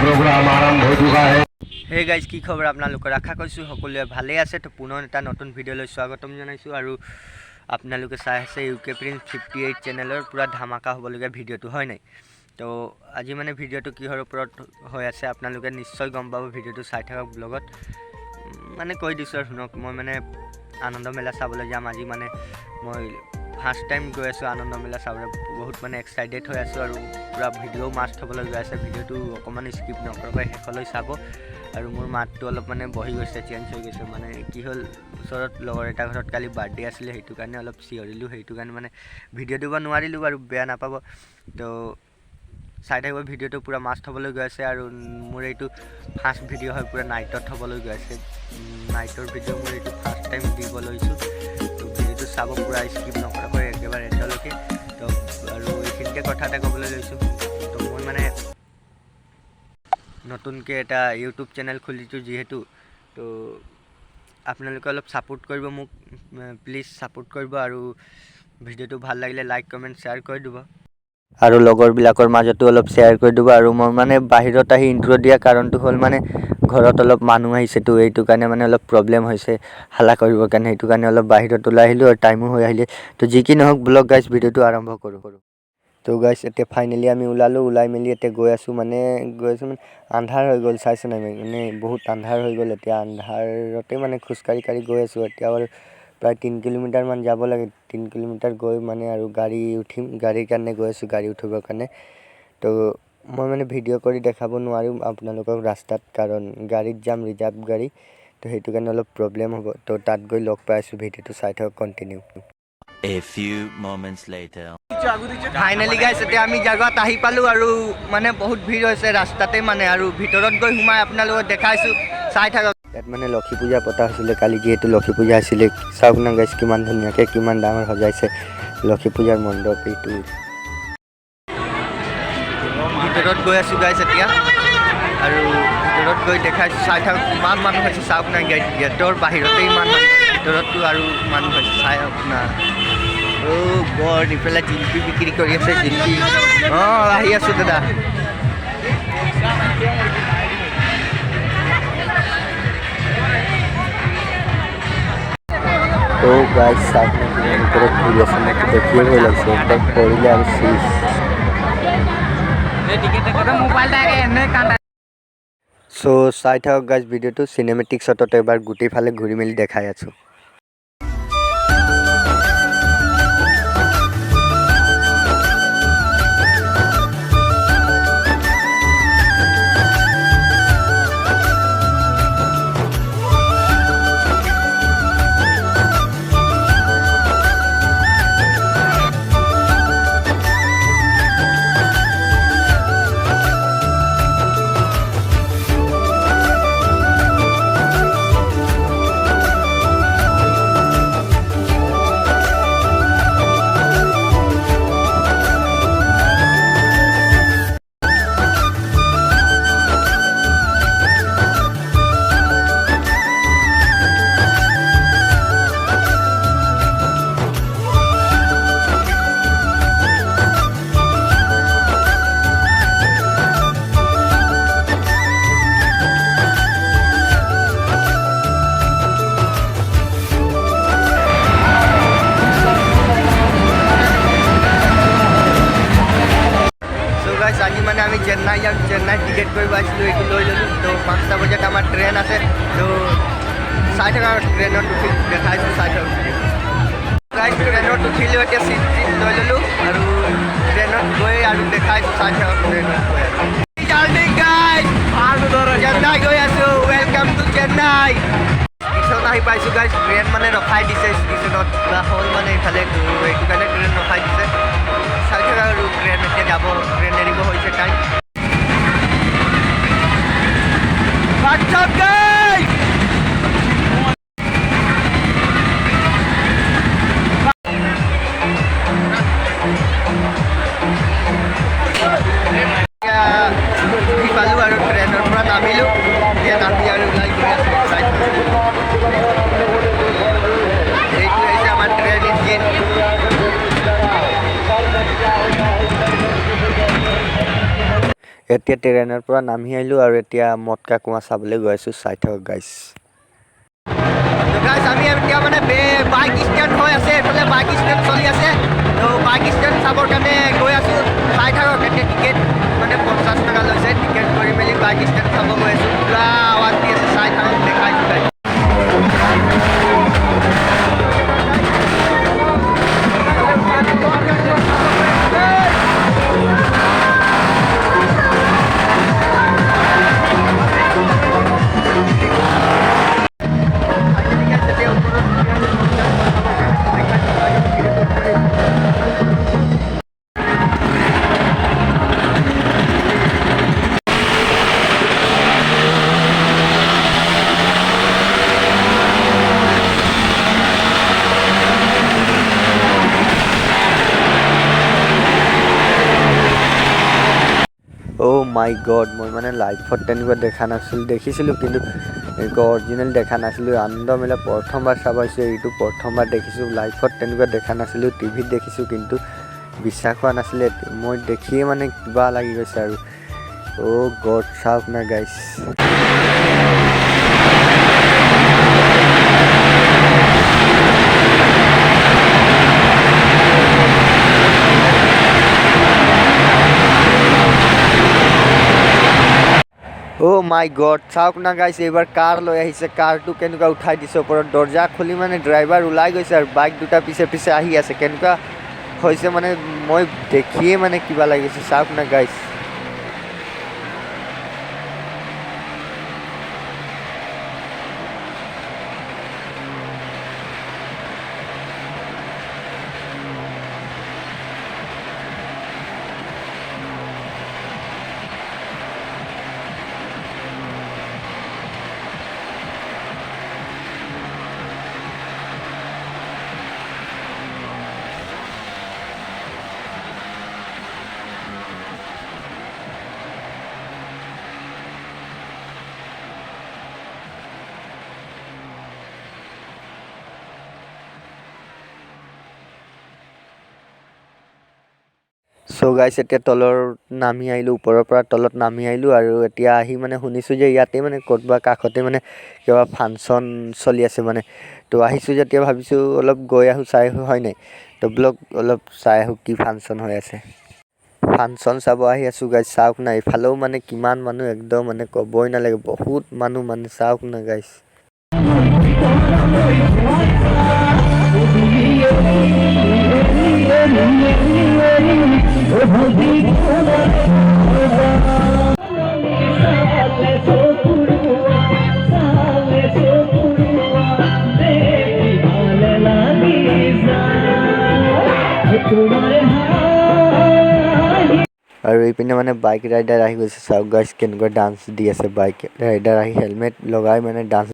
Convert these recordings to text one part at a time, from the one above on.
Programme आरंभ हो चुका है। हे गाइज की खबर आपनालोकर आशा কৰিছো সকলোৱে ভালে আছে। তো পুনৰ এটা নতুন ভিডিঅ'লৈ স্বাগতম জনাইছো আৰু আপোনালোকে চাই আছে UK Prince58 চেনেলৰ পুৰা ধামাকা হ'বলগীয়া ভিডিঅ'টো হয় নাই। তো আজি মানে ভিডিঅ'টো কিহৰ ওপৰত হৈ আছে আপোনালোকে নিশ্চয় গম পাব ভিডিঅ'টো চাই থাকক ব্লগত। মানে কৈ দিছো আৰু শুনক, মই মানে আনন্দ মেলা চাবলৈ যাম আজি। মানে মই ফাৰ্ষ্ট টাইম গৈ আছো আনন্দ মেলা চাবলৈ, বহুত মানে এক্সাইটেড হৈ আছো আৰু পুৰা ভিডিঅ' মাষ্ট হ'বলৈ গৈ আছে। ভিডিঅ'টো অকণমান স্কিপ নকৰাকৈ শেষলৈ চাব। আৰু মোৰ মাতটো অলপ মানে বহি গৈছে, চেঞ্জ হৈ গৈছে। মানে কি হ'ল, ওচৰত লগৰ এটা ঘৰত কালি বাৰ্থডে আছিলে, সেইটো কাৰণে অলপ চিঞৰিলোঁ, সেইটো কাৰণে মানে ভিডিঅ' দিব নোৱাৰিলোঁ বাৰু, বেয়া নাপাব। তো চাই থাকিব, ভিডিঅ'টো পূৰা মাষ্ট হ'বলৈ গৈ আছে। আৰু মোৰ এইটো ফাৰ্ষ্ট ভিডিঅ' হয়, পূৰা নাইটত হ'বলৈ গৈ আছে। নাইটৰ ভিডিঅ' মোৰ এইটো ফাৰ্ষ্ট টাইম দিব লৈছোঁ। তো ভিডিঅ'টো চাব পূৰা স্কিপ নকৰাকৈ একেবাৰে এতিয়ালৈকে। তো আৰু এইখিনিতে কথা এটা ক'বলৈ লৈছোঁ। তো মই মানে নতুনকৈ এটা ইউটিউব চেনেল খুলিছোঁ যিহেতু, তো আপোনালোকে অলপ ছাপোৰ্ট কৰিব মোক, প্লিজ ছাপোৰ্ট কৰিব। আৰু ভিডিঅ'টো ভাল লাগিলে লাইক কমেণ্ট শ্বেয়াৰ কৰি দিব, আৰু লগৰবিলাকৰ মাজতো অলপ শ্বেয়াৰ কৰি দিব। আৰু মই মানে বাহিৰত আহি ইণ্ট্ৰ' দিয়া কাৰণটো হ'ল মানে ঘৰত অলপ মানুহ আহিছেতো, এইটো কাৰণে মানে অলপ প্ৰব্লেম হৈছে হাল্লা কৰিবৰ কাৰণে, সেইটো কাৰণে অলপ বাহিৰত ওলাই আহিলোঁ আৰু টাইমো হৈ আহিলে। তো যি কি নহওক ব্লগ গাইজ, ভিডিঅ'টো আৰম্ভ কৰোঁ। তো গাইজ এতিয়া ফাইনেলি আমি ওলাই মেলি এতিয়া গৈ আছোঁ মানে আন্ধাৰ হৈ গ'ল, চাইছে নাই মানে বহুত আন্ধাৰ হৈ গ'ল। এতিয়া আন্ধাৰতে মানে খোজকাঢ়ি গৈ আছোঁ। এতিয়া বাৰু প্ৰায় 3 কিলোমিটাৰমান যাব লাগে, 3 কিলোমিটাৰ গৈ মানে আৰু গাড়ী উঠিম, গাড়ীৰ কাৰণে গৈ আছোঁ, গাড়ী উঠিবৰ কাৰণে। তো মই মানে ভিডিঅ' কৰি দেখাব নোৱাৰিম আপোনালোকক ৰাস্তাত, কাৰণ গাড়ীত যাম, ৰিজাৰ্ভ গাড়ী, তো সেইটো কাৰণে অলপ প্ৰব্লেম হ'ব। তো তাত গৈ লগ পাই আছোঁ, ভিডিঅ'টো চাই থাকক continue. A few moments later. Finally গাইছ এতিয়া আমি জাগাত আহি পালোঁ, আৰু মানে বহুত ভিৰ হৈছে ৰাস্তাতে মানে, আৰু ভিতৰত গৈ সোমাই আপোনালোকক দেখাইছোঁ, চাই থাকক। ইয়াত মানে লক্ষী পূজা পতা হৈছিলে কালি, যিহেতু লক্ষী পূজা আছিলে। চাওক না গাইছ, কিমান ধুনীয়াকৈ কিমান ডাঙৰ সজাইছে লক্ষী পূজাৰ মণ্ডপ এইটো। ভিতৰত গৈ আছোঁ গাইছ এতিয়া, আৰু ভিতৰত গৈ দেখাইছোঁ, চাই থাকক কিমান মানুহ হৈছে। চাওক না গেটৰ বাহিৰতে ইমান মানুহ, ভিতৰততো আৰু মানুহ হৈছে, চাই আপোনাৰ বৰ ইফালে জিলপি বিক্ৰী কৰি আছে, জিলপি। অঁ আহি আছোঁ দাদা। তো গাইজ চাওক ভিতৰত ঘূৰি আছে, মোক দেখিয়ে ভয় লাগিছে, একদম পৰিলে আৰু চিজ। চ' চাই থাকক গাইজ ভিডিঅ'টো, চিনেমেটিক শ্বটত এবাৰ গোটেইফালে ঘূৰি মেলি দেখাই আছোঁ। আজি মানে আমি চেন্নাই যাম, চেন্নাই টিকেট কৰিব আহিছিলোঁ, এইটো লৈ ল'লোঁ। তো 5টা বজাত আমাৰ ট্ৰেইন আছে, তো চাই থাকা, ট্ৰেইনত উঠি দেখাইছোঁ, চাই থাকক। গাইজ ট্ৰেইনত উঠিলোঁ, এতিয়া চিট লৈ ল'লোঁ, আৰু ট্ৰেইনত গৈ আৰু দেখাইছোঁ, চাই থাকক ট্ৰেইনত গৈ আছোঁ। চেন্নাই গৈ আছোঁ, ৱেলকাম টু চেন্নাই। ষ্টেচন আহি পাইছোঁ গাইজ, ট্ৰেইন মানে ৰখাই দিছে ষ্টেচনত, কিবা হ'ল মানে ইফালে, সেইটো কাৰণে ট্ৰেইন ৰখাই দিছে। চাই থাকা আৰু ট্ৰেইন এতিয়া যাব, ট্ৰেইন এৰিব হৈছে টাইম। পালোঁ আৰু ট্ৰেইনৰ পৰা নামিলোঁ, এতিয়া নামি আৰু ওলাই গৈ আছোঁ। এইটো হৈছে আমাৰ ট্ৰেইন ইঞ্জিন। এতিয়া ট্ৰেইনৰ পৰা নামি আহিলোঁ আৰু এতিয়া মটকা কুঁৱা চাবলৈ গৈ আছোঁ, চাই থাকক গাইছ। তো গাইছ আমি এতিয়া মানে বাইক ষ্টেণ্ড হৈ আছে, এইফালে বাইক ষ্টেণ্ড চলি আছে। তো বাইক ষ্টেণ্ড চাবৰ কাৰণে গৈ আছোঁ, চাই থাকক। এতিয়া টিকেট মানে 50 টকা লৈছে, টিকেট কৰি মেলি বাইক ষ্টেণ্ড চাব গৈ আছোঁ। পূৰা আৱাজ দি আছে, চাই থাকক, দেখাইছোঁ গাইছ। অ' মাই গড, মই মানে লাইফত তেনেকুৱা দেখা নাছিলোঁ, দেখিছিলোঁ কিন্তু অৰিজিনেল দেখা নাছিলোঁ। আনন্দ মেলা প্ৰথমবাৰ চাব আহিছোঁ, এইটো প্ৰথমবাৰ দেখিছোঁ। লাইফত তেনেকুৱা দেখা নাছিলোঁ, টিভিত দেখিছোঁ কিন্তু বিশ্বাস হোৱা নাছিলে। মই দেখিয়ে মানে কিবা লাগি গৈছে আৰু। অ' গড, চাওক না গাইছ। অ' মাই গড, চাওক না গাইছ, এইবাৰ কাৰ লৈ আহিছে। কাৰটো কেনেকুৱা উঠাই দিছে ওপৰত, দৰ্জা খুলি মানে ড্ৰাইভাৰ ওলাই গৈছে আৰু বাইক দুটা পিছে পিছে আহি আছে। কেনেকুৱা হৈছে মানে মই দেখিয়ে মানে কিবা লাগিছে, চাওক না গাইছ। চ' গাইছ, এতিয়া তলৰ নামি আহিলোঁ, ওপৰৰ পৰা তলত নামি আহিলোঁ আৰু এতিয়া আহি মানে শুনিছোঁ যে ইয়াতে মানে ক'তবা কাষতে মানে কিবা ফাংচন চলি আছে মানে। তো আহিছোঁ যেতিয়া ভাবিছোঁ অলপ গৈ আহোঁ, চাই আহোঁ, হয় নাই। তো ব্লগ অলপ চাই আহোঁ কি ফাংচন হৈ আছে। ফাংচন চাব আহি আছোঁ গাইছ, চাওক না। এইফালেও মানে কিমান মানুহ, একদম মানে ক'বই নালাগে, বহুত মানুহ মানে, চাওক না গাইছ। আৰু এইপিনে মানে বাইক ৰাইডাৰ আহি গৈছে, চাওক গাইছ কেনেকুৱা ডান্স দি আছে। বাইক ৰাইডাৰ আহি হেলমেট লগাই মানে ডান্স।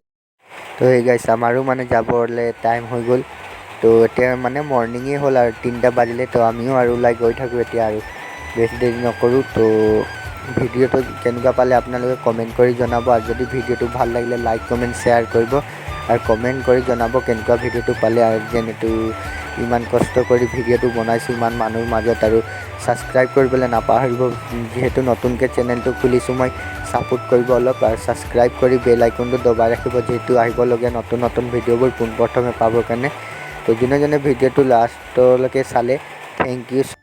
তো সেই গাইছ, আমাৰো মানে যাবলৈ টাইম হৈ গ'ল। তো এতিয়া মানে মৰ্ণিঙেই হ'ল আৰু 3টা বাজিলে। তো আমিও আৰু ওলাই গৈ থাকোঁ এতিয়া, আৰু বেছি দেৰি নকৰোঁ। তো ভিডিঅ'টো কেনেকুৱা পালে আপোনালোকে কমেণ্ট কৰি জনাব, আৰু যদি ভিডিঅ'টো ভাল লাগিলে লাইক কমেণ্ট শ্বেয়াৰ কৰিব, আৰু কমেণ্ট কৰি জনাব কেনেকুৱা ভিডিঅ'টো পালে। আৰু যেনেটো ইমান কষ্ট কৰি ভিডিঅ'টো বনাইছোঁ ইমান মানুহৰ মাজত, আৰু ছাবস্ক্ৰাইব কৰিবলৈ নাপাহৰিব। যিহেতু নতুনকৈ চেনেলটো খুলিছোঁ মই, ছাপোৰ্ট কৰিব অলপ, আৰু ছাবস্ক্ৰাইব কৰি বেল আইকনটো দবাই ৰাখিব, যিহেতু আহিবলগীয়া নতুন নতুন ভিডিঅ'বোৰ পোনপ্ৰথমে পাবৰ কাৰণে। তো যোনে যোনে ভিডিঅ'টো লাষ্টলৈকে চালে, থেংক ইউ।